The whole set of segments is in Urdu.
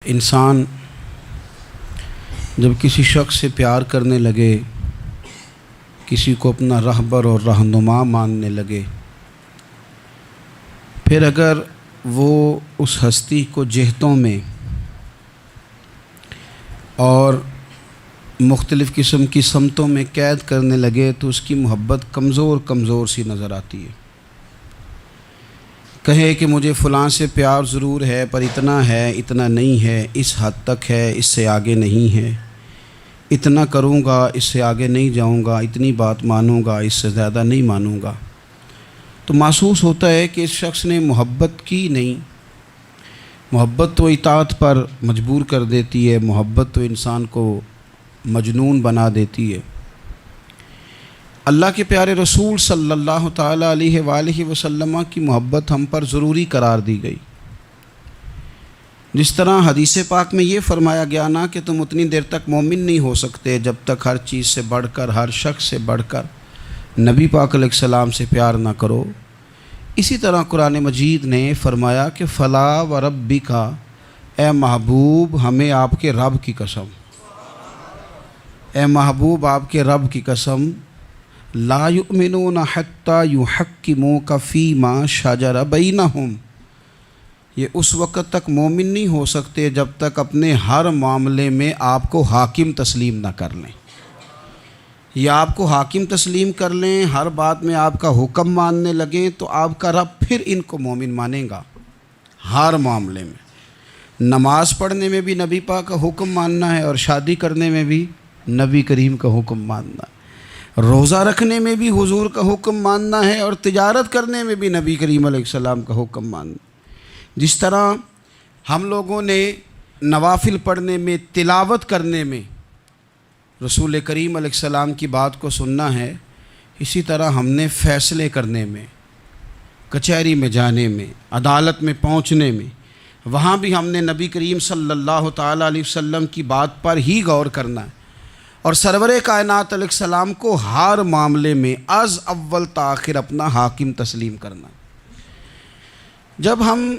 انسان جب کسی شخص سے پیار کرنے لگے، کسی کو اپنا رہبر اور رہنما ماننے لگے، پھر اگر وہ اس ہستی کو جہتوں میں اور مختلف قسم کی سمتوں میں قید کرنے لگے تو اس کی محبت کمزور سی نظر آتی ہے۔ کہے کہ مجھے فلاں سے پیار ضرور ہے، پر اتنا ہے، اتنا نہیں ہے، اس حد تک ہے، اس سے آگے نہیں ہے، اتنا کروں گا، اس سے آگے نہیں جاؤں گا، اتنی بات مانوں گا، اس سے زیادہ نہیں مانوں گا، تو محسوس ہوتا ہے کہ اس شخص نے محبت کی نہیں۔ محبت تو اطاعت پر مجبور کر دیتی ہے، محبت تو انسان کو مجنون بنا دیتی ہے۔ اللہ کے پیارے رسول صلی اللہ تعالیٰ علیہ وآلہ وسلم کی محبت ہم پر ضروری قرار دی گئی۔ جس طرح حدیث پاک میں یہ فرمایا گیا نا کہ تم اتنی دیر تک مومن نہیں ہو سکتے جب تک ہر چیز سے بڑھ کر، ہر شخص سے بڑھ کر نبی پاک علیہ السلام سے پیار نہ کرو، اسی طرح قرآن مجید نے فرمایا کہ فلا و ربک، اے محبوب ہمیں آپ کے رب کی قسم، اے محبوب آپ کے رب کی قسم، لا یؤمنون حتی یحکموک فیما شجر بینہم، یہ اس وقت تک مومن نہیں ہو سکتے جب تک اپنے ہر معاملے میں آپ کو حاکم تسلیم نہ کر لیں۔ یہ آپ کو حاکم تسلیم کر لیں، ہر بات میں آپ کا حکم ماننے لگیں تو آپ کا رب پھر ان کو مومن مانے گا۔ ہر معاملے میں، نماز پڑھنے میں بھی نبی پاک کا حکم ماننا ہے، اور شادی کرنے میں بھی نبی کریم کا حکم ماننا ہے، روزہ رکھنے میں بھی حضور کا حکم ماننا ہے، اور تجارت کرنے میں بھی نبی کریم علیہ السلام کا حکم ماننا ہے۔ جس طرح ہم لوگوں نے نوافل پڑھنے میں، تلاوت کرنے میں رسول کریم علیہ السلام کی بات کو سننا ہے، اسی طرح ہم نے فیصلے کرنے میں، کچہری میں جانے میں، عدالت میں پہنچنے میں، وہاں بھی ہم نے نبی کریم صلی اللہ تعالیٰ علیہ وسلم کی بات پر ہی غور کرنا ہے، اور سرور کائنات علیہ السلام کو ہر معاملے میں از اول تا آخر اپنا حاکم تسلیم کرنا ہے۔ جب ہم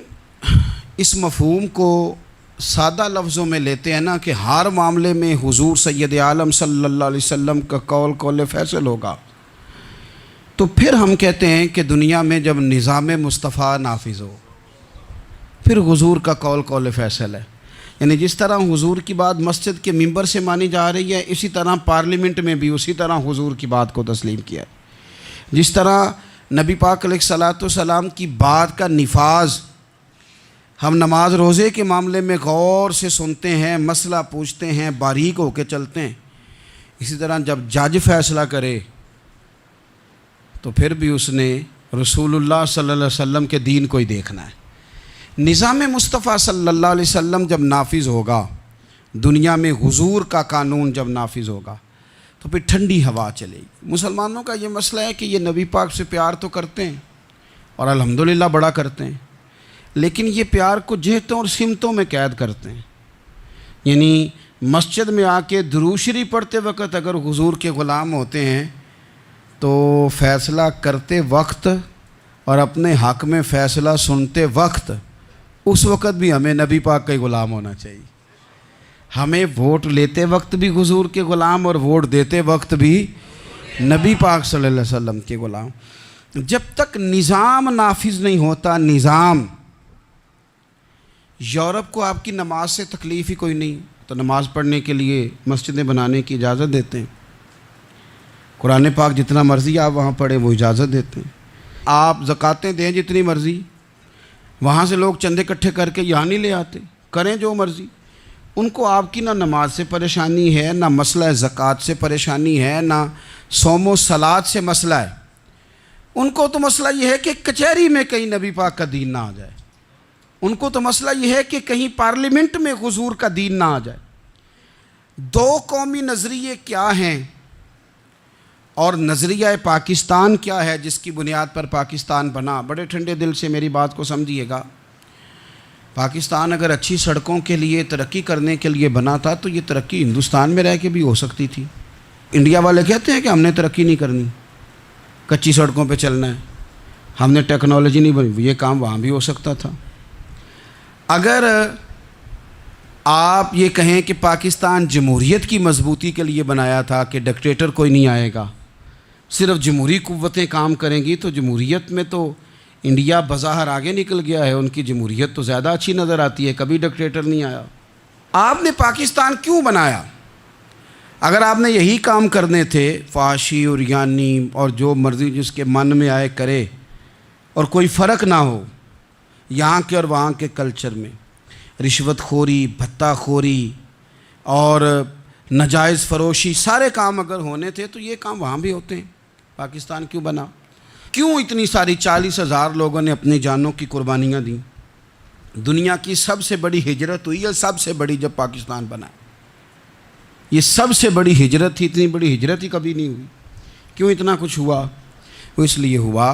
اس مفہوم کو سادہ لفظوں میں لیتے ہیں نا کہ ہر معاملے میں حضور سید عالم صلی اللہ علیہ وسلم کا قول فیصل ہوگا، تو پھر ہم کہتے ہیں کہ دنیا میں جب نظام مصطفیٰ نافذ ہو پھر حضور کا قول فیصل ہے۔ یعنی جس طرح حضور کی بات مسجد کے ممبر سے مانی جا رہی ہے، اسی طرح پارلیمنٹ میں بھی اسی طرح حضور کی بات کو تسلیم کیا ہے۔ جس طرح نبی پاک علیہ الصلاۃ والسلام کی بات کا نفاذ ہم نماز روزے کے معاملے میں غور سے سنتے ہیں، مسئلہ پوچھتے ہیں، باریک ہو کے چلتے ہیں، اسی طرح جب جج فیصلہ کرے تو پھر بھی اس نے رسول اللہ صلی اللہ علیہ وسلم کے دین کو ہی دیکھنا ہے۔ نظام مصطفیٰ صلی اللہ علیہ وسلم جب نافذ ہوگا، دنیا میں حضور کا قانون جب نافذ ہوگا تو پھر ٹھنڈی ہوا چلے گی۔ مسلمانوں کا یہ مسئلہ ہے کہ یہ نبی پاک سے پیار تو کرتے ہیں اور الحمدللہ بڑا کرتے ہیں، لیکن یہ پیار کو جہتوں اور سمتوں میں قید کرتے ہیں۔ یعنی مسجد میں آ کے درود شریف پڑھتے وقت اگر حضور کے غلام ہوتے ہیں تو فیصلہ کرتے وقت اور اپنے حق میں فیصلہ سنتے وقت، اس وقت بھی ہمیں نبی پاک کا ہی غلام ہونا چاہیے۔ ہمیں ووٹ لیتے وقت بھی حضور کے غلام اور ووٹ دیتے وقت بھی نبی پاک صلی اللہ علیہ وسلم کے غلام۔ جب تک نظام نافذ نہیں ہوتا، نظام، یورپ کو آپ کی نماز سے تکلیف ہی کوئی نہیں، تو نماز پڑھنے کے لیے مسجدیں بنانے کی اجازت دیتے ہیں، قرآن پاک جتنا مرضی آپ وہاں پڑھیں وہ اجازت دیتے ہیں، آپ زکاتیں دیں جتنی مرضی، وہاں سے لوگ چندے اکٹھے کر کے یہاں نہیں لے آتے، کریں جو مرضی۔ ان کو آپ کی نہ نماز سے پریشانی ہے، نہ مسئلہ زکوٰۃ سے پریشانی ہے، نہ صوم و صلات سے مسئلہ ہے، ان کو تو مسئلہ یہ ہے کہ کچہری میں کہیں نبی پاک کا دین نہ آ جائے، ان کو تو مسئلہ یہ ہے کہ کہیں پارلیمنٹ میں حضور کا دین نہ آ جائے۔ دو قومی نظریے کیا ہیں اور نظریہ پاکستان کیا ہے جس کی بنیاد پر پاکستان بنا؟ بڑے ٹھنڈے دل سے میری بات کو سمجھیے گا۔ پاکستان اگر اچھی سڑکوں کے لیے، ترقی کرنے کے لیے بنا تھا تو یہ ترقی ہندوستان میں رہ کے بھی ہو سکتی تھی۔ انڈیا والے کہتے ہیں کہ ہم نے ترقی نہیں کرنی، کچی سڑکوں پہ چلنا ہے، ہم نے ٹیکنالوجی نہیں بنی، یہ کام وہاں بھی ہو سکتا تھا۔ اگر آپ یہ کہیں کہ پاکستان جمہوریت کی مضبوطی کے لیے بنایا تھا کہ ڈکٹیٹر کوئی نہیں آئے گا، صرف جمہوری قوتیں کام کریں گی، تو جمہوریت میں تو انڈیا بظاہر آگے نکل گیا ہے، ان کی جمہوریت تو زیادہ اچھی نظر آتی ہے، کبھی ڈکٹیٹر نہیں آیا۔ آپ نے پاکستان کیوں بنایا؟ اگر آپ نے یہی کام کرنے تھے، فحاشی اور یانی اور جو مرضی جس کے من میں آئے کرے، اور کوئی فرق نہ ہو یہاں کے اور وہاں کے کلچر میں، رشوت خوری، بھتہ خوری اور ناجائز فروشی، سارے کام اگر ہونے تھے تو یہ کام وہاں بھی ہوتے ہیں۔ پاکستان کیوں بنا؟ کیوں اتنی ساری 40,000 لوگوں نے اپنی جانوں کی قربانیاں دیں؟ دنیا کی سب سے بڑی ہجرت ہوئی ہے، سب سے بڑی، جب پاکستان بنا۔ یہ سب سے بڑی ہجرت تھی، اتنی بڑی ہجرت ہی کبھی نہیں ہوئی۔ کیوں اتنا کچھ ہوا؟ وہ اس لیے ہوا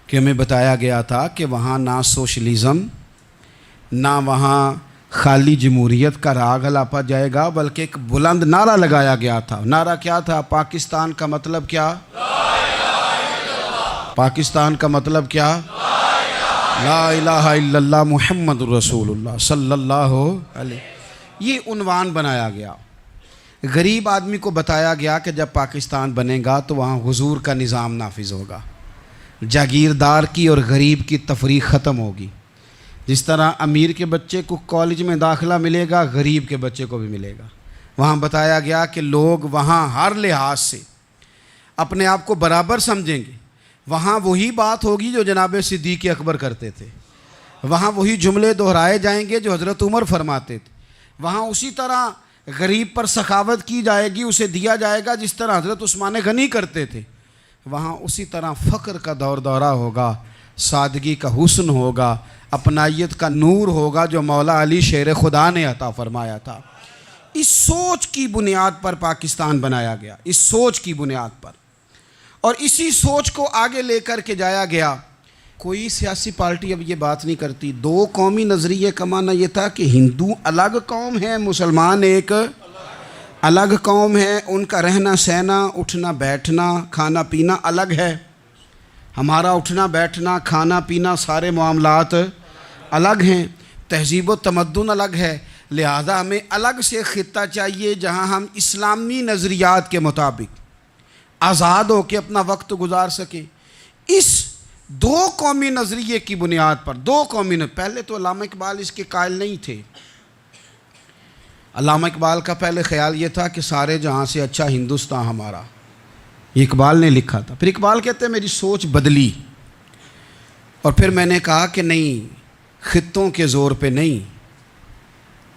کہ ہمیں بتایا گیا تھا کہ وہاں نہ سوشلزم، نہ وہاں خالی جمہوریت کا راگ الاپا جائے گا، بلکہ ایک بلند نعرہ لگایا گیا تھا۔ نعرہ کیا تھا؟ پاکستان کا مطلب کیا؟ پاکستان کا مطلب کیا؟ لا الہ الا اللہ محمد رسول اللہ صلی اللہ علیہ۔ یہ عنوان بنایا گیا۔ غریب آدمی کو بتایا گیا کہ جب پاکستان بنے گا تو وہاں حضور کا نظام نافذ ہوگا، جاگیردار کی اور غریب کی تفریق ختم ہوگی۔ جس طرح امیر کے بچے کو کالج میں داخلہ ملے گا، غریب کے بچے کو بھی ملے گا۔ وہاں بتایا گیا کہ لوگ وہاں ہر لحاظ سے اپنے آپ کو برابر سمجھیں گے۔ وہاں وہی بات ہوگی جو جناب صدیق اکبر کرتے تھے، وہاں وہی جملے دہرائے جائیں گے جو حضرت عمر فرماتے تھے، وہاں اسی طرح غریب پر سخاوت کی جائے گی، اسے دیا جائے گا جس طرح حضرت عثمان غنی کرتے تھے، وہاں اسی طرح فقر کا دور دورہ ہوگا، سادگی کا حسن ہوگا، اپنائیت کا نور ہوگا جو مولا علی شیر خدا نے عطا فرمایا تھا۔ اس سوچ کی بنیاد پر پاکستان بنایا گیا، اس سوچ کی بنیاد پر، اور اسی سوچ کو آگے لے کر کے جایا گیا۔ کوئی سیاسی پارٹی اب یہ بات نہیں کرتی۔ دو قومی نظریے کا معنی یہ تھا کہ ہندو الگ قوم ہے، مسلمان ایک الگ قوم ہے، ان کا رہنا سہنا، اٹھنا بیٹھنا، کھانا پینا الگ ہے، ہمارا اٹھنا بیٹھنا، کھانا پینا، سارے معاملات الگ ہیں، تہذیب و تمدن الگ ہے، لہذا ہمیں الگ سے خطہ چاہیے جہاں ہم اسلامی نظریات کے مطابق آزاد ہو کے اپنا وقت گزار سکیں۔ اس دو قومی نظریے کی بنیاد پر، پہلے تو علامہ اقبال اس کے قائل نہیں تھے۔ علامہ اقبال کا پہلے خیال یہ تھا کہ سارے جہاں سے اچھا ہندوستان ہمارا، یہ اقبال نے لکھا تھا۔ پھر اقبال کہتے ہیں میری سوچ بدلی، اور پھر میں نے کہا کہ نہیں، خطوں کے زور پہ نہیں،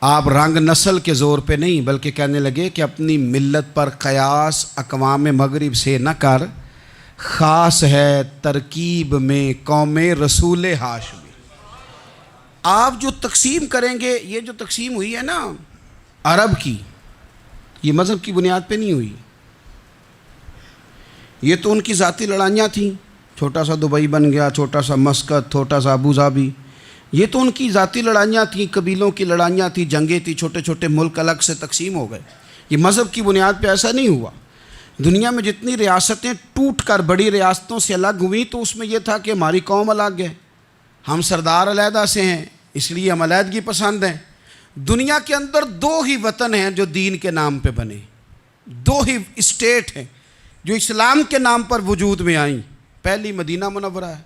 آپ رنگ نسل کے زور پہ نہیں، بلکہ کہنے لگے کہ اپنی ملت پر قیاس اقوام مغرب سے نہ کر، خاص ہے ترکیب میں قوم رسول ہاشمی۔ آپ جو تقسیم کریں گے، یہ جو تقسیم ہوئی ہے نا عرب کی، یہ مذہب کی بنیاد پہ نہیں ہوئی، یہ تو ان کی ذاتی لڑائیاں تھیں، چھوٹا سا دبئی بن گیا، چھوٹا سا مسقط، چھوٹا سا ابو ظبی، یہ تو ان کی ذاتی لڑائیاں تھیں، قبیلوں کی لڑائیاں تھیں، جنگیں تھیں، چھوٹے چھوٹے ملک الگ سے تقسیم ہو گئے۔ یہ مذہب کی بنیاد پہ ایسا نہیں ہوا۔ دنیا میں جتنی ریاستیں ٹوٹ کر بڑی ریاستوں سے الگ ہوئیں تو اس میں یہ تھا کہ ہماری قوم الگ ہے، ہم سردار علیحدہ سے ہیں، اس لیے ہم علیحدگی پسند ہیں۔ دنیا کے اندر دو ہی وطن ہیں جو دین کے نام پہ بنے، دو ہی اسٹیٹ ہیں جو اسلام کے نام پر وجود میں آئیں، پہلی مدینہ منورہ ہے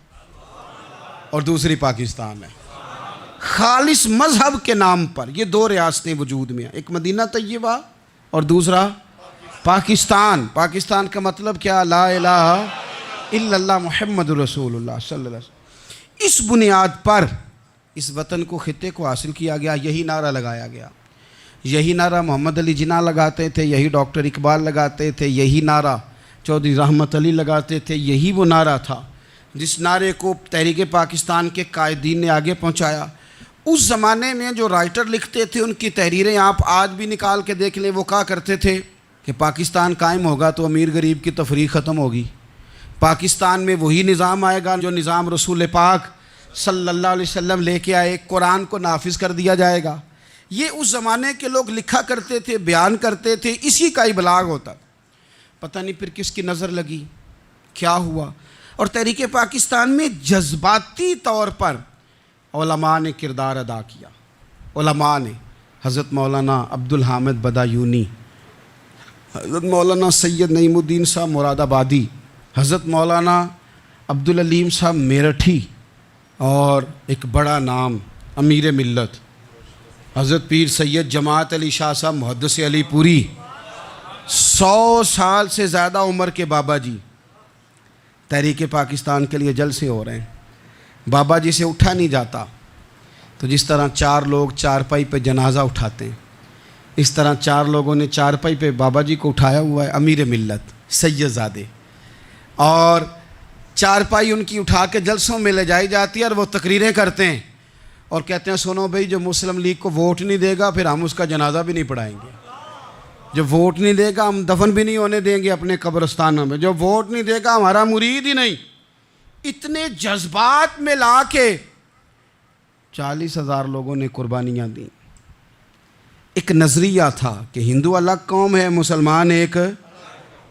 اور دوسری پاکستان ہے۔ خالص مذہب کے نام پر یہ دو ریاستیں وجود میں ہیں، ایک مدینہ طیبہ اور دوسرا پاکستان۔ پاکستان کا مطلب کیا؟ لا الہ الا اللہ محمد رسول اللہ صلی اللہ علیہ وسلم۔ اس بنیاد پر اس وطن کو، خطے کو حاصل کیا گیا، یہی نعرہ لگایا گیا، یہی نعرہ محمد علی جناح لگاتے تھے، یہی ڈاکٹر اقبال لگاتے تھے، یہی نعرہ چودھری رحمت علی لگاتے تھے، یہی وہ نعرہ تھا جس نعرے کو تحریک پاکستان کے قائدین نے آگے پہنچایا۔ اس زمانے میں جو رائٹر لکھتے تھے ان کی تحریریں آپ آج بھی نکال کے دیکھ لیں، وہ کہا کرتے تھے کہ پاکستان قائم ہوگا تو امیر غریب کی تفریق ختم ہوگی، پاکستان میں وہی نظام آئے گا جو نظام رسول پاک صلی اللہ علیہ وسلم لے کے آئے، قرآن کو نافذ کر دیا جائے گا۔ یہ اس زمانے کے لوگ لکھا کرتے تھے، بیان کرتے تھے، اسی کا ابلاغ ہوتا۔ پتہ نہیں پھر کس کی نظر لگی، کیا ہوا، اور تحریک پاکستان میں جذباتی طور پر علماء نے کردار ادا کیا۔ علماء نے، حضرت مولانا عبدالحامد بدایونی، حضرت مولانا سید نعیم الدین صاحب مراد آبادی، حضرت مولانا عبدالعلیم صاحب میرٹھی، اور ایک بڑا نام امیر ملت حضرت پیر سید جماعت علی شاہ صاحب محدث علی پوری، 100 سال سے زیادہ عمر کے بابا جی تحریک پاکستان کے لیے جلسے ہو رہے ہیں۔ بابا جی سے اٹھا نہیں جاتا، تو جس طرح 4 لوگ چارپائی پہ جنازہ اٹھاتے ہیں، اس طرح 4 لوگوں نے چارپائی پہ بابا جی کو اٹھایا ہوا ہے، امیر ملت سید زادے، اور چارپائی ان کی اٹھا کے جلسوں میں لے جائی جاتی ہے، اور وہ تقریریں کرتے ہیں اور کہتے ہیں سنو بھائی، جو مسلم لیگ کو ووٹ نہیں دے گا پھر ہم اس کا جنازہ بھی نہیں پڑھائیں گے، جو ووٹ نہیں دے گا ہم دفن بھی نہیں ہونے دیں گے اپنے قبرستانوں میں، جو ووٹ نہیں دے گا ہمارا مرید ہی نہیں۔ اتنے جذبات میں لا کے 40,000 لوگوں نے قربانیاں دیں۔ ایک نظریہ تھا کہ ہندو الگ قوم ہے، مسلمان ایک،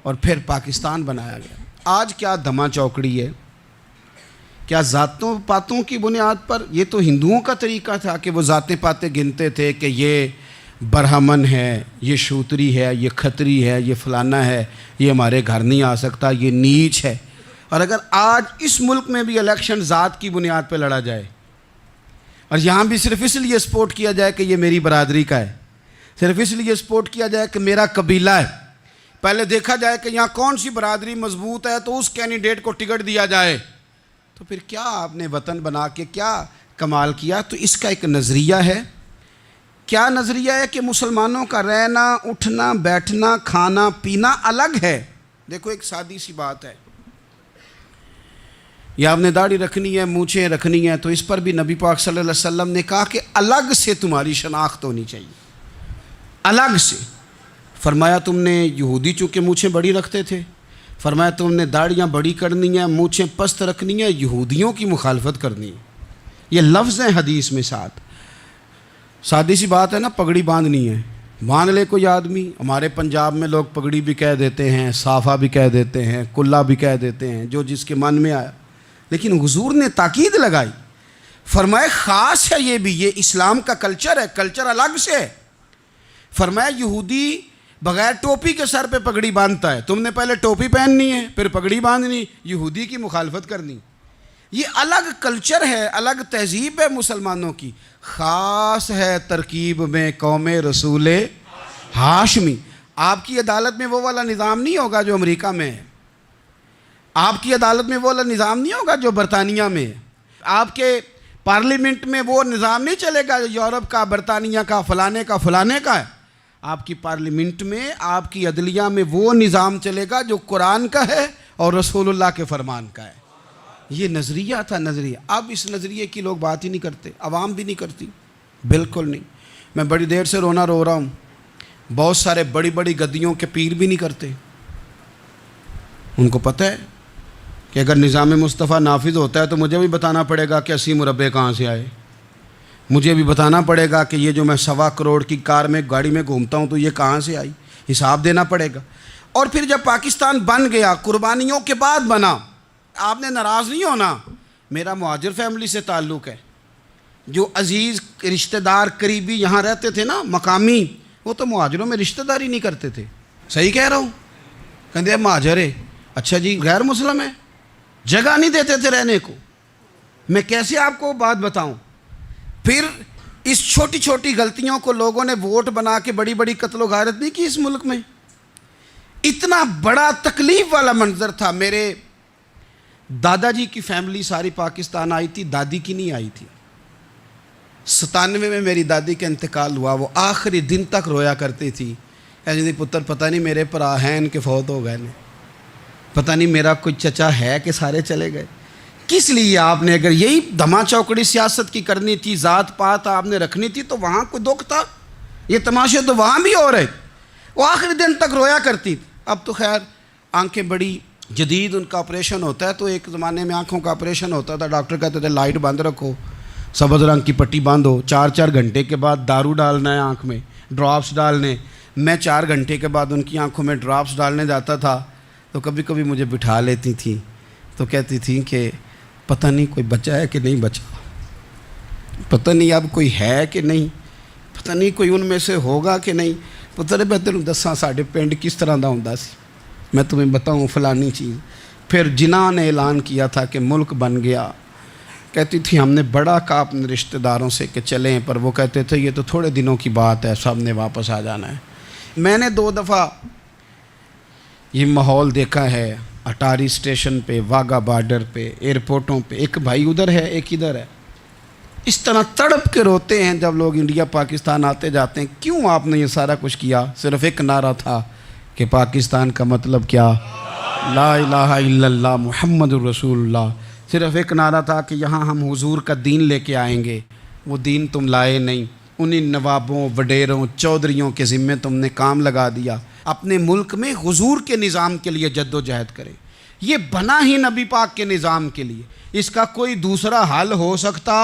اور پھر پاکستان بنایا گیا۔ آج کیا دھما چوکڑی ہے، کیا ذاتوں پاتوں کی بنیاد پر؟ یہ تو ہندوؤں کا طریقہ تھا کہ وہ ذاتیں پاتیں گنتے تھے کہ یہ برہمن ہے، یہ شوتری ہے، یہ کھتری ہے، یہ فلانا ہے، یہ ہمارے گھر نہیں آ سکتا، یہ نیچ ہے۔ اور اگر آج اس ملک میں بھی الیکشن ذات کی بنیاد پہ لڑا جائے، اور یہاں بھی صرف اس لیے سپورٹ کیا جائے کہ یہ میری برادری کا ہے، صرف اس لیے سپورٹ کیا جائے کہ میرا قبیلہ ہے، پہلے دیکھا جائے کہ یہاں کون سی برادری مضبوط ہے تو اس کینڈیڈیٹ کو ٹکٹ دیا جائے، تو پھر کیا آپ نے وطن بنا کے کیا کمال کیا؟ تو اس کا ایک نظریہ ہے۔ کیا نظریہ ہے؟ کہ مسلمانوں کا رہنا، اٹھنا، بیٹھنا، کھانا پینا الگ ہے۔ دیکھو ایک سادی سی بات ہے، یا آپ نے داڑھی رکھنی ہے، مونچھیں رکھنی ہے، تو اس پر بھی نبی پاک صلی اللہ علیہ وسلم نے کہا کہ الگ سے تمہاری شناخت ہونی چاہیے، الگ سے۔ فرمایا تم نے یہودی چونکہ مونچھیں بڑی رکھتے تھے، فرمایا تم نے داڑھیاں بڑی کرنی ہیں، مونچھیں پست رکھنی ہیں، یہودیوں کی مخالفت کرنی ہے۔ یہ لفظ ہیں حدیث میں ساتھ۔ سادی سی بات ہے نا، پگڑی باندھنی ہے، باندھ لے کوئی آدمی۔ ہمارے پنجاب میں لوگ پگڑی بھی کہہ دیتے ہیں، صافہ بھی کہہ دیتے ہیں، کلہ بھی کہہ دیتے ہیں، جو جس کے من میں آیا، لیکن حضور نے تاکید لگائی، فرمایا خاص ہے یہ بھی، یہ اسلام کا کلچر ہے، کلچر الگ سے ہے۔ فرمایا یہودی بغیر ٹوپی کے سر پہ پگڑی باندھتا ہے، تم نے پہلے ٹوپی پہننی ہے پھر پگڑی باندھنی، یہودی کی مخالفت کرنی۔ یہ الگ کلچر ہے، الگ تہذیب ہے مسلمانوں کی، خاص ہے ترکیب میں قوم رسول ہاشمی۔ آپ کی عدالت میں وہ والا نظام نہیں ہوگا جو امریکہ میں ہے، آپ کی عدالت میں وہ والا نظام نہیں ہوگا جو برطانیہ میں ہے، آپ کے پارلیمنٹ میں وہ نظام نہیں چلے گا جو یورپ کا، برطانیہ کا، فلانے کا ہے۔ آپ کی پارلیمنٹ میں، آپ کی عدلیہ میں وہ نظام چلے گا جو قرآن کا ہے اور رسول اللہ کے فرمان کا ہے۔ یہ نظریہ تھا، نظریہ۔ اب اس نظریے کی لوگ بات ہی نہیں کرتے، عوام بھی نہیں کرتی، بالکل نہیں۔ میں بڑی دیر سے رو رہا ہوں، بہت سارے بڑی بڑی گدیوں کے پیر بھی نہیں کرتے۔ ان کو پتہ ہے کہ اگر نظام مصطفیٰ نافذ ہوتا ہے تو مجھے بھی بتانا پڑے گا کہ 80 مربع کہاں سے آئے، مجھے بھی بتانا پڑے گا کہ یہ جو میں 1.25 کروڑ کی کار میں گاڑی میں گھومتا ہوں تو یہ کہاں سے آئی، حساب دینا پڑے گا۔ اور پھر جب پاکستان بن گیا، قربانیوں کے بعد بنا، آپ نے ناراض نہیں ہونا، میرا مہاجر فیملی سے تعلق ہے، جو عزیز رشتہ دار قریبی یہاں رہتے تھے نا، مقامی، وہ تو مہاجروں میں رشتہ داری نہیں کرتے تھے۔ صحیح کہہ رہا ہوں؟ کہتے مہاجر ہے، اچھا جی غیر مسلم ہے، جگہ نہیں دیتے تھے رہنے کو۔ میں کیسے آپ کو بات بتاؤں؟ پھر اس چھوٹی چھوٹی غلطیوں کو لوگوں نے ووٹ بنا کے بڑی بڑی قتل و غارت نہیں کی اس ملک میں۔ اتنا بڑا تکلیف والا منظر تھا۔ میرے دادا جی کی فیملی ساری پاکستان آئی تھی، دادی کی نہیں آئی تھی۔ 97 میں میری دادی کا انتقال ہوا، وہ آخری دن تک رویا کرتی تھی، ایسے نہیں پتر پتہ نہیں میرے پرا ہیں ان کے فوت ہو گئے نے، پتہ نہیں میرا کوئی چچا ہے کہ سارے چلے گئے۔ کس لیے آپ نے، اگر یہی دھما چوکڑی سیاست کی کرنی تھی، ذات پات آپ نے رکھنی تھی، تو وہاں کوئی دکھ تھا؟ یہ تماشے تو وہاں بھی ہو رہے۔ وہ آخری دن تک رویا کرتی تھی۔ اب تو خیر آنکھیں بڑی جدید، ان کا آپریشن ہوتا ہے، تو ایک زمانے میں آنکھوں کا آپریشن ہوتا تھا، ڈاکٹر کہتے تھے لائٹ بند رکھو، سبز رنگ کی پٹی باندھو، 4 گھنٹے کے بعد دارو ڈالنا ہے آنکھ میں، ڈراپس ڈالنے۔ میں 4 گھنٹے کے بعد ان کی آنکھوں میں ڈراپس ڈالنے جاتا تھا، تو کبھی کبھی مجھے بٹھا لیتی تھیں، تو کہتی تھیں کہ پتہ نہیں کوئی بچا ہے کہ نہیں بچا، پتہ نہیں اب کوئی ہے کہ نہیں، پتہ نہیں کوئی ان میں سے ہوگا کہ نہیں. پتر میں تینوں دساں ساڈے پنڈ کس طرح دا ہوندا سی, میں تمہیں بتاؤں فلانی چیز. پھر جناح نے اعلان کیا تھا کہ ملک بن گیا. کہتی تھی ہم نے بڑا کہا اپنے رشتہ داروں سے کہ چلیں, پر وہ کہتے تھے یہ تو تھوڑے دنوں کی بات ہے, سب نے واپس آ جانا ہے. میں نے 2 دفعہ یہ ماحول دیکھا ہے اٹاری اسٹیشن پہ, واگا بارڈر پہ, ایئرپورٹوں پہ. ایک بھائی ادھر ہے, ایک ادھر ہے. اس طرح تڑپ کے روتے ہیں جب لوگ انڈیا پاکستان آتے جاتے ہیں. کیوں آپ نے یہ سارا کچھ کیا؟ صرف ایک نعرہ تھا کہ پاکستان کا مطلب کیا؟ لا الہ الا اللہ محمد الرسول اللہ. صرف ایک نعرہ تھا کہ یہاں ہم حضور کا دین لے کے آئیں گے. وہ دین تم لائے نہیں. انہی نوابوں, وڈیروں, چودھریوں کے ذمے تم نے کام لگا دیا. اپنے ملک میں حضور کے نظام کے لیے جد و جہد کریں. یہ بنا ہی نبی پاک کے نظام کے لیے. اس کا کوئی دوسرا حل ہو سکتا؟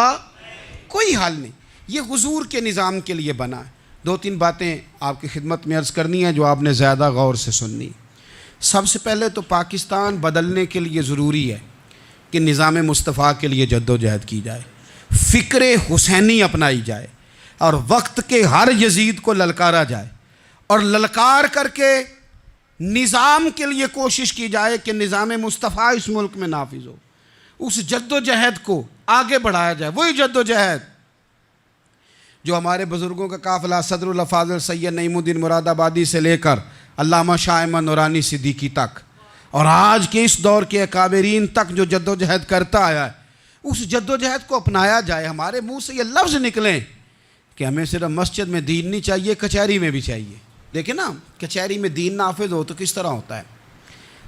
کوئی حل نہیں. یہ حضور کے نظام کے لیے بنا ہے. 2-3 باتیں آپ کی خدمت میں عرض کرنی ہے جو آپ نے زیادہ غور سے سننی. سب سے پہلے تو پاکستان بدلنے کے لیے ضروری ہے کہ نظام مصطفیٰ کے لیے جد و جہد کی جائے, فکر حسینی اپنائی جائے, اور وقت کے ہر یزید کو للکارا جائے, اور للکار کر کے نظام کے لیے کوشش کی جائے کہ نظام مصطفیٰ اس ملک میں نافذ ہو. اس جد و جہد کو آگے بڑھایا جائے. وہی جد و جہد جو ہمارے بزرگوں کا قافلہ صدر الافاضل سید نعیم الدین مراد آبادی سے لے کر علامہ شاہ احمد نورانی صدیقی تک, اور آج کے اس دور کے اکابرین تک جو جد و جہد کرتا آیا ہے, اس جد و جہد کو اپنایا جائے. ہمارے منہ سے یہ لفظ نکلیں کہ ہمیں صرف مسجد میں دین نہیں چاہیے, کچہری میں بھی چاہیے. دیکھیں نا, کچہری میں دین نافذ ہو تو کس طرح ہوتا ہے.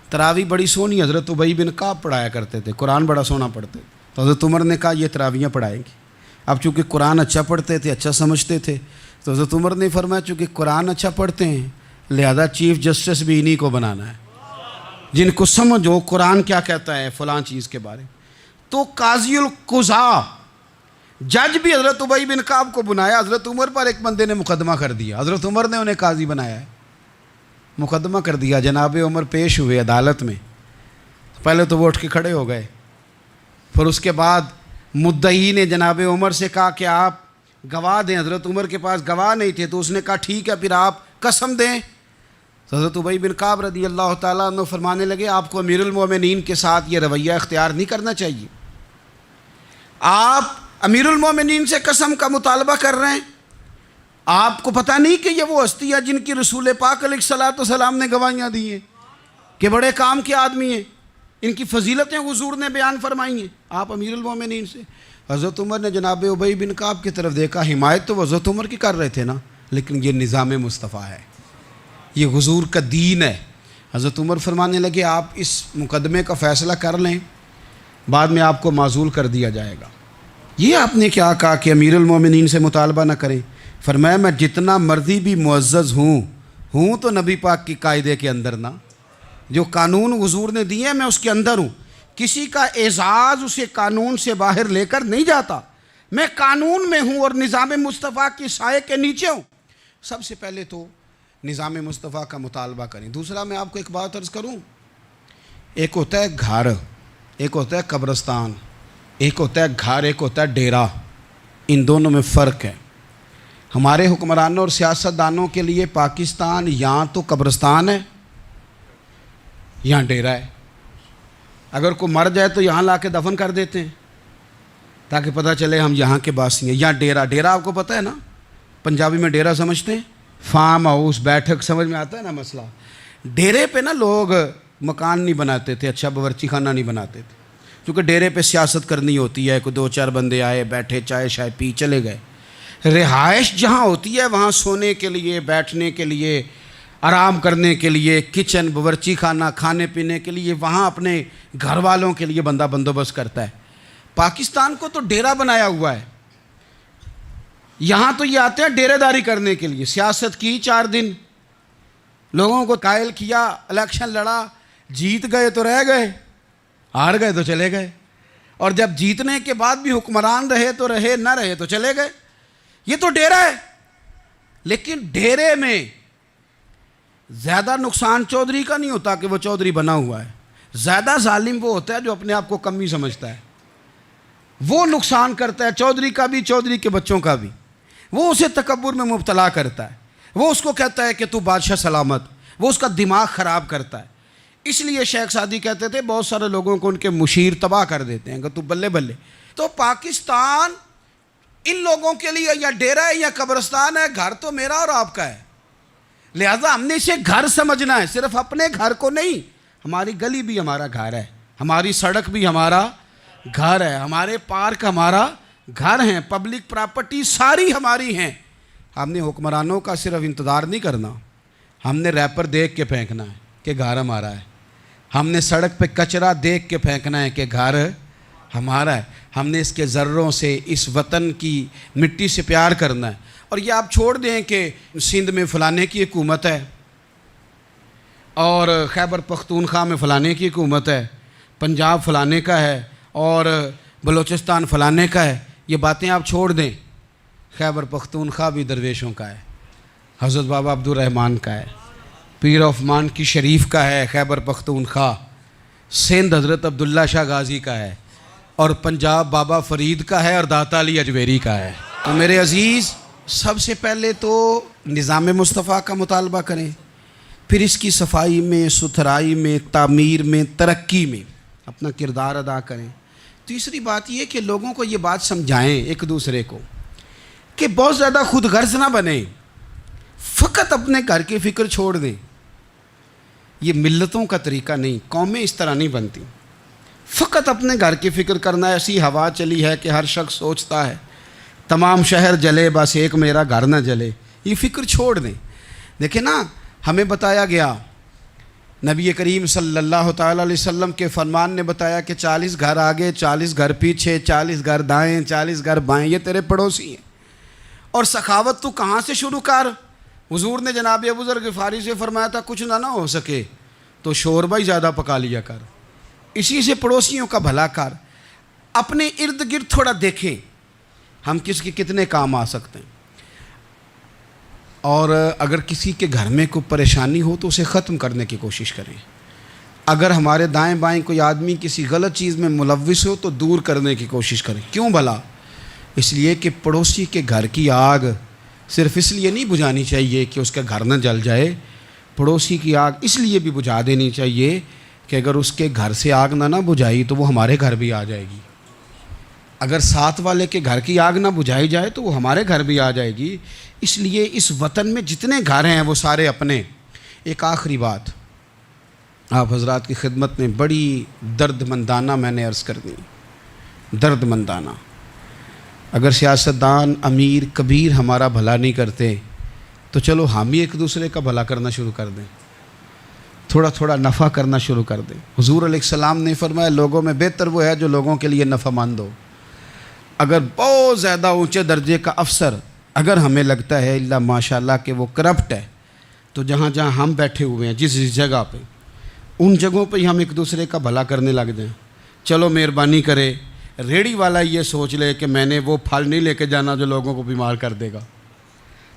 تراویح بڑی سونی حضرت ابی بن کعب پڑھایا کرتے تھے, قرآن بڑا سونا پڑھتے تھے. تو حضرت عمر نے کہا یہ تراویحیں پڑھائیں گے. اب چونکہ قرآن اچھا پڑھتے تھے, اچھا سمجھتے تھے, تو حضرت عمر نے فرمایا چونکہ قرآن اچھا پڑھتے ہیں لہذا چیف جسٹس بھی انہی کو بنانا ہے, جن کو سمجھ ہو قرآن کیا کہتا ہے فلاں چیز کے بارے. تو قاضی القضاء جج بھی حضرت ابی بن کعب کو بنایا. حضرت عمر پر ایک بندے نے مقدمہ کر دیا, حضرت عمر نے انہیں قاضی بنایا ہے. مقدمہ کر دیا, جناب عمر پیش ہوئے عدالت میں. پہلے تو وہ اٹھ کے کھڑے ہو گئے, پھر اس کے بعد مدعی نے جناب عمر سے کہا کہ آپ گواہ دیں. حضرت عمر کے پاس گواہ نہیں تھے, تو اس نے کہا ٹھیک ہے پھر آپ قسم دیں. تو حضرت ابی بن کعب رضی اللہ تعالیٰ عنہ فرمانے لگے آپ کو امیر المومنین کے ساتھ یہ رویہ اختیار نہیں کرنا چاہیے. آپ امیر المومنین سے قسم کا مطالبہ کر رہے ہیں, آپ کو پتہ نہیں کہ یہ وہ ہستی ہے جن کی رسول پاک علیہ الصلوۃ والسلام نے گواہیاں دی ہیں کہ بڑے کام کے آدمی ہیں, ان کی فضیلتیں حضور نے بیان فرمائی ہیں. آپ امیر المومنین سے. حضرت عمر نے جناب ابی بن کعب کی طرف دیکھا. حمایت تو حضرت عمر کی کر رہے تھے نا, لیکن یہ نظام مصطفیٰ ہے, یہ حضور کا دین ہے. حضرت عمر فرمانے لگے آپ اس مقدمے کا فیصلہ کر لیں, بعد میں آپ کو معزول کر دیا جائے گا. یہ آپ نے کیا کہا کہ امیر المومنین سے مطالبہ نہ کریں؟ فرمایا میں جتنا مرضی بھی معزز ہوں تو نبی پاک کی قاعدے کے اندر نا, جو قانون حضور نے دیے میں اس کے اندر ہوں. کسی کا اعزاز اسے قانون سے باہر لے کر نہیں جاتا. میں قانون میں ہوں اور نظام مصطفیٰ کی سائے کے نیچے ہوں. سب سے پہلے تو نظام مصطفیٰ کا مطالبہ کریں. دوسرا میں آپ کو ایک بات عرض کروں, ایک ہوتا ہے گھر, ایک ہوتا ہے قبرستان. ایک ہوتا ہے گھر, ایک ہوتا ہے ڈیرا. ان دونوں میں فرق ہے. ہمارے حکمرانوں اور سیاستدانوں کے لیے پاکستان یہاں تو قبرستان ہے, یہاں ڈیرا ہے. اگر کوئی مر جائے تو یہاں لا کے دفن کر دیتے ہیں تاکہ پتہ چلے ہم یہاں کے باسی ہیں. یہاں ڈیرا, ڈیرا آپ کو پتہ ہے نا, پنجابی میں ڈیرا سمجھتے ہیں, فارم ہاؤس, بیٹھک, سمجھ میں آتا ہے نا مسئلہ. ڈیرے پہ نا لوگ مکان نہیں بناتے تھے, اچھا باورچی خانہ نہیں بناتے تھے, کیونکہ ڈیرے پہ سیاست کرنی ہوتی ہے. کوئی 2-4 بندے آئے, بیٹھے, چائے شائے پی, چلے گئے. رہائش جہاں ہوتی ہے وہاں سونے کے لیے, بیٹھنے کے لیے, آرام کرنے کے لیے, کچن, باورچی خانہ, کھانے پینے کے لیے, وہاں اپنے گھر والوں کے لیے بندہ بندوبست کرتا ہے. پاکستان کو تو ڈیرا بنایا ہوا ہے. یہاں تو یہ آتے ہیں ڈیرے داری کرنے کے لیے. سیاست کی 4 دن, لوگوں کو قائل کیا, الیکشن لڑا, جیت گئے تو رہ گئے, ہار گئے تو چلے گئے, اور جب جیتنے کے بعد بھی حکمران رہے تو رہے, نہ رہے تو چلے گئے. یہ تو ڈیرا ہے. لیکن ڈیرے میں زیادہ نقصان چودھری کا نہیں ہوتا کہ وہ چودھری بنا ہوا ہے. زیادہ ظالم وہ ہوتا ہے جو اپنے آپ کو کمی سمجھتا ہے, وہ نقصان کرتا ہے, چودھری کا بھی, چودھری کے بچوں کا بھی. وہ اسے تکبر میں مبتلا کرتا ہے، وہ اس کو کہتا ہے کہ تو بادشاہ سلامت، وہ اس کا دماغ خراب کرتا ہے۔ اس لیے شیخ سعدی کہتے تھے بہت سارے لوگوں کو ان کے مشیر تباہ کر دیتے ہیں کہ تو بلے بلے۔ تو پاکستان ان لوگوں کے لیے یا ڈیرا ہے یا قبرستان ہے، گھر تو میرا اور آپ کا ہے، لہذا ہم نے اسے گھر سمجھنا ہے، صرف اپنے گھر کو نہیں۔ ہماری گلی بھی ہمارا گھر ہے، ہماری سڑک بھی ہمارا گھر ہے، ہمارے پارک ہمارا گھر ہیں، پبلک پراپرٹی ساری ہماری ہیں۔ ہم نے حکمرانوں کا صرف انتظار نہیں کرنا، ہم نے ریپر دیکھ کے پھینکنا ہے کہ گھر ہمارا ہے، ہم نے سڑک پہ کچرا دیکھ کے پھینکنا ہے کہ گھر ہمارا ہے، ہم نے اس کے ذروں سے، اس وطن کی مٹی سے پیار کرنا ہے۔ اور یہ آپ چھوڑ دیں کہ سندھ میں فلانے کی حکومت ہے اور خیبر پختونخوا میں فلانے کی حکومت ہے، پنجاب فلانے کا ہے اور بلوچستان فلانے کا ہے، یہ باتیں آپ چھوڑ دیں۔ خیبر پختونخوا بھی درویشوں کا ہے، حضرت بابا عبدالرحمن کا ہے، پیر آف مان کی شریف کا ہے خیبر پختونخوا، سندھ حضرت عبداللہ شاہ غازی کا ہے، اور پنجاب بابا فرید کا ہے اور داتا علی اجویری کا ہے۔ تو میرے عزیز، سب سے پہلے تو نظام مصطفیٰ کا مطالبہ کریں، پھر اس کی صفائی میں، ستھرائی میں، تعمیر میں، ترقی میں اپنا کردار ادا کریں۔ تیسری بات یہ کہ لوگوں کو یہ بات سمجھائیں ایک دوسرے کو کہ بہت زیادہ خود غرض نہ بنیں، فقط اپنے گھر کی فکر چھوڑ دیں۔ یہ ملتوں کا طریقہ نہیں، قومیں اس طرح نہیں بنتی۔ فقط اپنے گھر کی فکر کرنا، ایسی ہوا چلی ہے کہ ہر شخص سوچتا ہے تمام شہر جلے بس ایک میرا گھر نہ جلے۔ یہ فکر چھوڑ دیں۔ دیکھیں نا، ہمیں بتایا گیا، نبی کریم صلی اللہ تعالیٰ علیہ وسلم کے فرمان نے بتایا کہ 40 گھر آگے، 40 گھر پیچھے، 40 گھر دائیں، 40 گھر بائیں، یہ تیرے پڑوسی ہیں۔ اور سخاوت تو کہاں سے شروع کر؟ حضور نے جناب ابو ذر غفاری سے فرمایا تھا کچھ نہ ہو سکے تو شوربہ ہی زیادہ پکا لیا کر، اسی سے پڑوسیوں کا بھلا کر۔ اپنے ارد گرد تھوڑا دیکھیں ہم کس کے کتنے کام آ سکتے ہیں، اور اگر کسی کے گھر میں کوئی پریشانی ہو تو اسے ختم کرنے کی کوشش کریں۔ اگر ہمارے دائیں بائیں کوئی آدمی کسی غلط چیز میں ملوث ہو تو دور کرنے کی کوشش کریں۔ کیوں بھلا؟ اس لیے کہ پڑوسی کے گھر کی آگ صرف اس لیے نہیں بجھانی چاہیے کہ اس کا گھر نہ جل جائے، پڑوسی کی آگ اس لیے بھی بجھا دینی چاہیے کہ اگر اس کے گھر سے آگ نہ بجھائی تو وہ ہمارے گھر بھی آ جائے گی، اگر ساتھ والے کے گھر کی آگ نہ بجھائی جائے تو وہ ہمارے گھر بھی آ جائے گی۔ اس لیے اس وطن میں جتنے گھر ہیں وہ سارے اپنے۔ ایک آخری بات آپ حضرات کی خدمت میں بڑی درد مندانہ میں نے عرض کر دی، درد مندانہ۔ اگر سیاستدان امیر کبیر ہمارا بھلا نہیں کرتے تو چلو ہم ہی ایک دوسرے کا بھلا کرنا شروع کر دیں، تھوڑا تھوڑا نفع کرنا شروع کر دیں۔ حضور علیہ السلام نے فرمایا لوگوں میں بہتر وہ ہے جو لوگوں کے لیے نفع مند ہو۔ اگر بہت زیادہ اونچے درجے کا افسر اگر ہمیں لگتا ہے اللہ ماشاءاللہ کہ وہ کرپٹ ہے، تو جہاں جہاں ہم بیٹھے ہوئے ہیں جس جگہ پہ، ان جگہوں پہ ہی ہم ایک دوسرے کا بھلا کرنے لگ جائیں۔ چلو مہربانی کرے ریڑھی والا یہ سوچ لے کہ میں نے وہ پھل نہیں لے کے جانا جو لوگوں کو بیمار کر دے گا،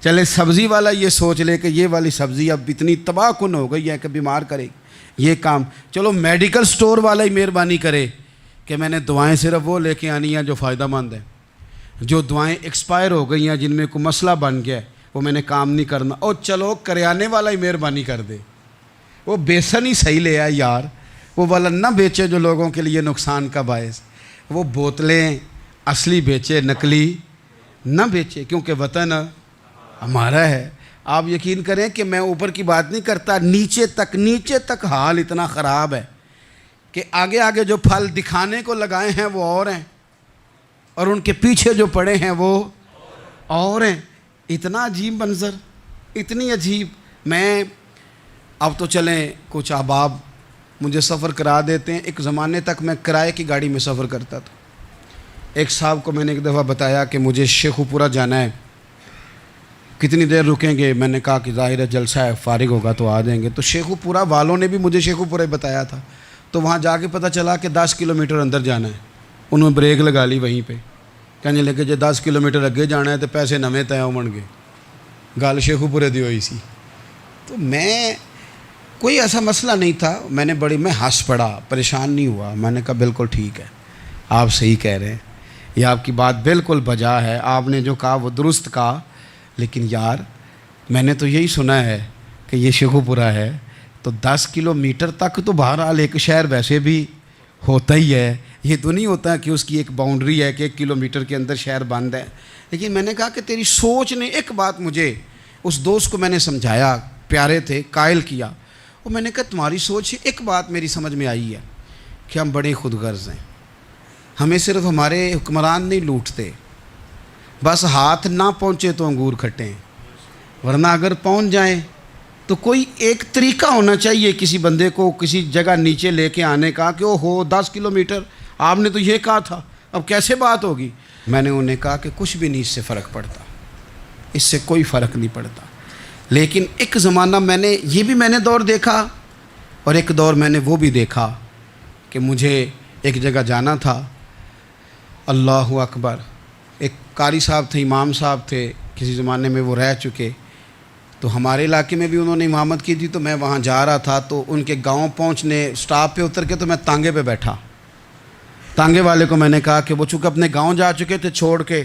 چلے سبزی والا یہ سوچ لے کہ یہ والی سبزی اب اتنی تباہ کن ہو گئی ہے کہ بیمار کرے گی، یہ کام۔ چلو میڈیکل سٹور والا ہی مہربانی کرے کہ میں نے دعائیں صرف وہ لے کے آنی ہیں جو فائدہ مند ہیں، جو دعائیں ایکسپائر ہو گئی ہیں جن میں کوئی مسئلہ بن گیا ہے وہ میں نے کام نہیں کرنا۔ اور چلو کریانے والا ہی مہربانی کر دے، وہ بیسن ہی صحیح لے آئے یار، وہ والا نہ بیچے جو لوگوں کے لیے نقصان کا باعث، وہ بوتلیں اصلی بیچے نقلی نہ بیچے، کیونکہ وطن ہمارا ہے۔ آپ یقین کریں کہ میں اوپر کی بات نہیں کرتا، نیچے تک حال اتنا خراب ہے کہ آگے آگے جو پھل دکھانے کو لگائے ہیں وہ اور ہیں، اور ان کے پیچھے جو پڑے ہیں وہ اور ہیں۔ اتنا عجیب منظر، اتنی عجیب۔ میں اب تو چلیں کچھ احباب مجھے سفر کرا دیتے ہیں، ایک زمانے تک میں کرائے کی گاڑی میں سفر کرتا تھا۔ ایک صاحب کو میں نے ایک دفعہ بتایا کہ مجھے شیخو پورہ جانا ہے، کتنی دیر رکیں گے؟ میں نے کہا کہ ظاہر ہے جلسہ ہے، فارغ ہوگا تو آ جائیں گے۔ تو شیخو پورہ والوں نے بھی مجھے شیخو پورہ بتایا تھا، تو وہاں جا کے پتہ چلا کہ 10 کلومیٹر اندر جانا ہے۔ انہوں نے بریک لگا لی وہیں پہ، کہنے لگے جی 10 کلومیٹر اگے جانا ہے تو پیسے نویں طے ہون گے، گل شیخو پورے دی ہوئی سی۔ تو میں کوئی ایسا مسئلہ نہیں تھا، میں ہنس پڑا، پریشان نہیں ہوا۔ میں نے کہا بالکل ٹھیک ہے، آپ صحیح کہہ رہے ہیں، یہ آپ کی بات بالکل بجا ہے، آپ نے جو کہا وہ درست کہا، لیکن یار میں نے تو یہی سنا ہے کہ یہ شیخو پورہ ہے تو 10 کلومیٹر تک تو بہرحال ایک شہر ویسے بھی ہوتا ہی ہے، یہ تو نہیں ہوتا کہ اس کی ایک باؤنڈری ہے کہ 1 کلومیٹر کے اندر شہر بند ہے۔ لیکن میں نے کہا کہ تیری سوچ نے ایک بات مجھے، اس دوست کو میں نے سمجھایا، پیارے تھے، قائل کیا، اور میں نے کہا تمہاری سوچ سے ایک بات میری سمجھ میں آئی ہے کہ ہم بڑے خود غرض ہیں، ہمیں صرف ہمارے حکمران نہیں لوٹتے، بس ہاتھ نہ پہنچے تو انگور کھٹے ہیں، ورنہ اگر پہنچ جائیں تو کوئی ایک طریقہ ہونا چاہیے کسی بندے کو کسی جگہ نیچے لے کے آنے کا کہ او ہو 10 کلومیٹر آپ نے تو یہ کہا تھا، اب کیسے بات ہوگی؟ میں نے انہیں کہا کہ کچھ بھی نہیں اس سے فرق پڑتا، اس سے کوئی فرق نہیں پڑتا، لیکن ایک زمانہ میں نے دور دیکھا، اور ایک دور میں نے وہ بھی دیکھا کہ مجھے ایک جگہ جانا تھا، اللہ اکبر، ایک قاری صاحب تھے، امام صاحب تھے، کسی زمانے میں وہ رہ چکے، تو ہمارے علاقے میں بھی انہوں نے امامت کی تھی، تو میں وہاں جا رہا تھا، تو ان کے گاؤں پہنچنے سٹاپ پہ اتر کے تو میں تانگے پہ بیٹھا، تانگے والے کو میں نے کہا کہ وہ چونکہ اپنے گاؤں جا چکے تھے چھوڑ کے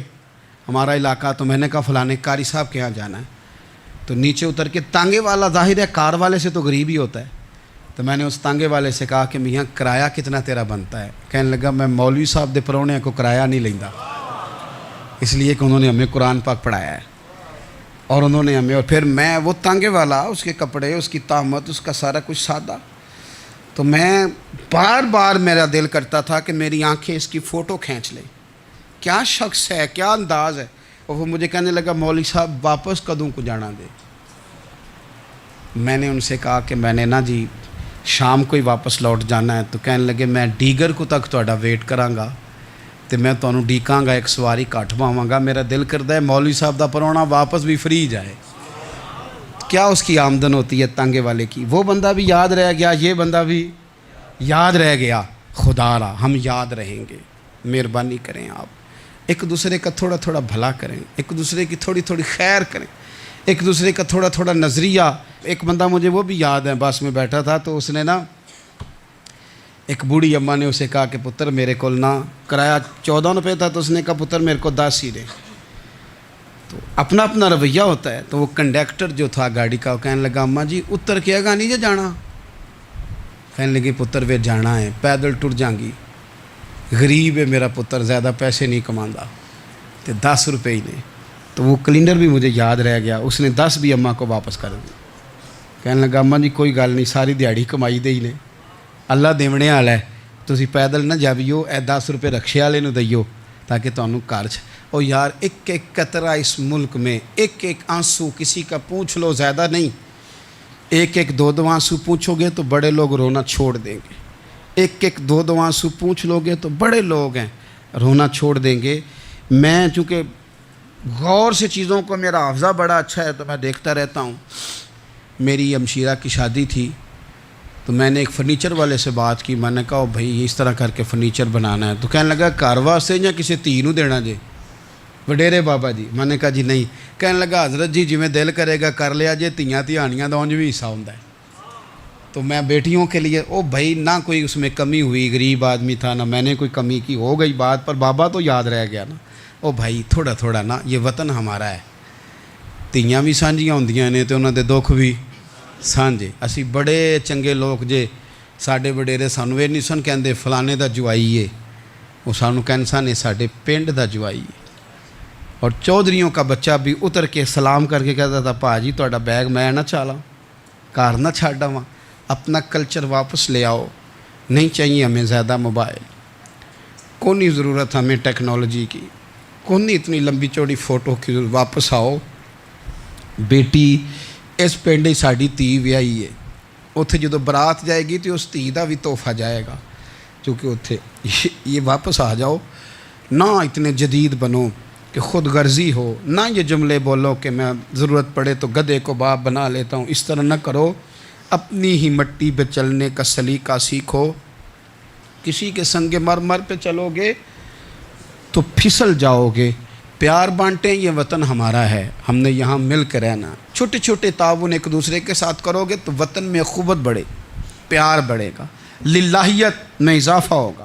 ہمارا علاقہ، تو میں نے کہا فلانے قاری صاحب کے یہاں جانا ہے، تو نیچے اتر کے تانگے والا ظاہر ہے کار والے سے تو غریب ہی ہوتا ہے، تو میں نے اس تانگے والے سے کہا کہ میاں کرایہ کتنا تیرا بنتا ہے؟ کہنے لگا میں مولوی صاحب دے پرونے کو کرایہ نہیں لیندا، اس لیے کہ انہوں نے ہمیں قرآن پاک پڑھایا ہے، اور انہوں نے ہمیں، اور پھر میں وہ تانگے والا، اس کے کپڑے، اس کی طامت، اس کا سارا کچھ سادہ، تو میں بار بار میرا دل کرتا تھا کہ میری آنکھیں اس کی فوٹو کھینچ لیں، کیا شخص ہے، کیا انداز ہے، اور وہ مجھے کہنے لگا مولوی صاحب واپس کدوں کو جانا دے؟ میں نے ان سے کہا کہ میں نے نا جی شام کو ہی واپس لوٹ جانا ہے، تو کہنے لگے میں ڈیگر کو تک تہاڈا ویٹ کراں گا تے میں تانوں ڈیکاں گا، ایک سواری کٹ پاواں گا، میرا دل کردا ہے مولوی صاحب دا پرونا واپس بھی فری جائے، کیا اس کی آمدن ہوتی ہے تانگے والے کی۔ وہ بندہ بھی یاد رہ گیا، یہ بندہ بھی یاد رہ گیا، خدا را ہم یاد رہیں گے، مہربانی کریں آپ ایک دوسرے کا تھوڑا تھوڑا بھلا کریں، ایک دوسرے کی تھوڑی تھوڑی خیر کریں، ایک دوسرے کا تھوڑا تھوڑا نظریہ۔ ایک بندہ مجھے وہ بھی یاد ہے، بس میں بیٹھا تھا تو اس نے نا، ایک بوڑھی اماں نے اسے کہا کہ پتر میرے کو نا کرایہ 14 روپے تھا، تو اس نے کہا پتر میرے کو 10 ہی دے، تو اپنا اپنا رویہ ہوتا ہے، تو وہ کنڈکٹر جو تھا گاڑی کا وہ کہنے لگا اماں جی اتر کے گا نہیں جانا؟ کہنے لگی پتر وے جانا ہے، پیدل ٹر جائیں گی، غریب ہے میرا پتر، زیادہ پیسے نہیں کماندا، تو 10 روپے ہی نے۔ تو وہ کلینڈر بھی مجھے یاد رہ گیا، اس نے 10 بھی اماں کو واپس کر دی، کہنے لگا اماں جی کوئی گل نہیں، ساری دیہڑی کمائی دے ہی نے، اللہ دیونے والا ہے، تسی پیدل نہ جاویو، اے 10 روپے رکشے والے نوں دئیو تاکہ تانوں گھر چ۔ اور یار ایک ایک قطرہ اس ملک میں، ایک ایک آنسو کسی کا پوچھ لو، زیادہ نہیں، ایک ایک 2 آنسو پوچھو گے تو بڑے لوگ رونا چھوڑ دیں گے، ایک ایک 2 آنسو پوچھ لو گے تو بڑے لوگ ہیں رونا چھوڑ دیں گے۔ میں چونکہ غور سے چیزوں کو، میرا حافظہ بڑا اچھا ہے تو میں دیکھتا رہتا ہوں۔ میری ہمشیرہ کی شادی تھی تو میں نے ایک فرنیچر والے سے بات کی، میں نے کہا بھائی اس طرح کر کے فرنیچر بنانا ہے، تو کہنے لگا گھر واسطے یا کسی تھی نوں دینا جے؟ وڈیرے بابا جی۔ میں نے کہا جی نہیں۔ کہنے لگا حضرت جی جویں دل کرے گا کر لیا جے، تیاں تہانیاں دا اونج بھی حصہ ہوندا ہے، تو میں بیٹیوں کے لیے او بھائی نہ کوئی اس میں کمی ہوئی، غریب آدمی تھا نہ میں نے کوئی کمی کی، ہو گئی بات، پر بابا تو یاد رہ گیا نا، او بھائی تھوڑا تھوڑا نا، یہ وطن ہمارا ہے، تیاں بھی سانجیاں ہوندیاں نے تے انہاں دے دکھ بھی سانجے۔ اسی بڑے چنگے لوگ جے، ساڈے وڈیرے سانوں اے نہیں سن کہندے فلانے دا جوائی ہے، وہ سانوں کہن سن اے ساڈے پنڈ دا جوائی ہے۔ اور چودھریوں کا بچہ بھی اتر کے سلام کر کے کہتا تھا پاجی تہاڈا بیگ میں نہ چالاں، گھر نہ چھڈ آواں، اپنا کلچر واپس لے آؤ، نہیں چاہیے ہمیں زیادہ موبائل، کونی ضرورت ہمیں ٹیکنالوجی کی، کونی اتنی لمبی چوڑی فوٹو کی، واپس آؤ۔ بیٹی اس پنڈ ہی ساڈی تھی ویائی ہے، اتھے جدو برات جائے گی تو اس تھی دا بھی تحفہ جائے گا، کیونکہ اتھے یہ واپس آ جاؤ، نہ اتنے جدید بنو کہ خود غرضی ہو، نہ یہ جملے بولو کہ میں ضرورت پڑے تو گدھے کو باپ بنا لیتا ہوں، اس طرح نہ کرو، اپنی ہی مٹی پہ چلنے کا سلیقہ سیکھو۔ کسی کے سنگ مرمر پہ چلو گے تو پھسل جاؤ گے۔ پیار بانٹیں، یہ وطن ہمارا ہے، ہم نے یہاں مل کے رہنا، چھوٹے چھوٹے تعاون ایک دوسرے کے ساتھ کرو گے تو وطن میں اخوت بڑھے، پیار بڑھے گا، للہیت میں اضافہ ہوگا۔